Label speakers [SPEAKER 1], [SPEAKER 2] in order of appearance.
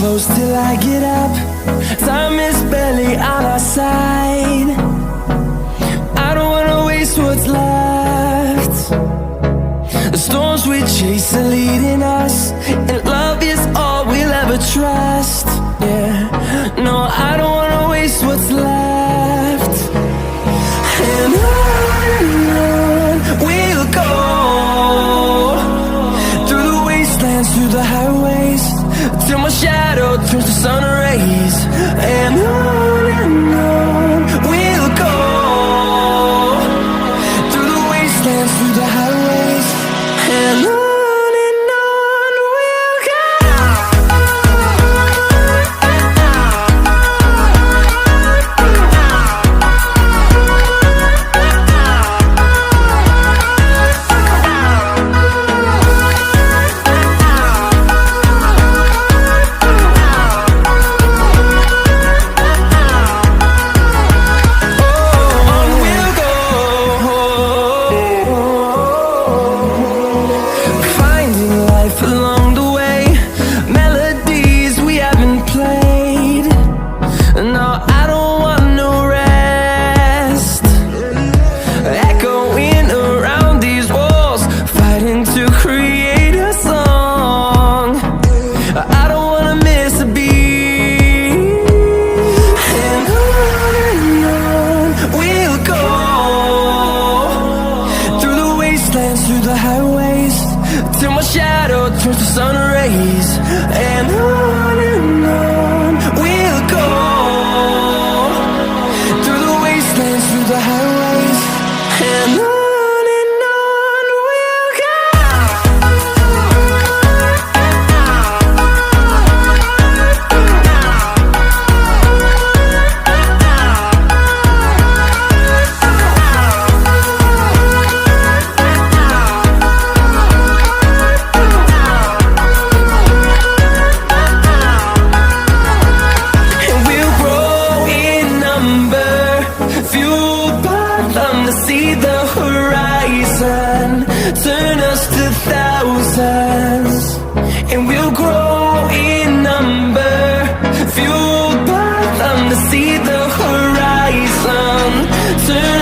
[SPEAKER 1] close till I get up. Time is barely on our side. I don't wanna waste what's left. The storms we chase are leading us, and love is all we'll ever trust. Yeah, no, I don't wanna waste what's left. And on we'll go, through the wastelands, through the highways, till my shadow turns to sun rays. And on we'll go, through the wastelands, through the highways, and on we'll go. Along the way, melodies we haven't played. No, I don't want no rest. Echoing around these walls, fighting to create a song. I don't wanna miss a beat. And on we'll go, through the wastelands, through the highways, till my shadow turns to sun rays. And on we'll go, through the wastelands, through the highways, and on we'll go. See the horizon, turn us to thousands, and we'll grow in number, fueled by them to see the horizon, turn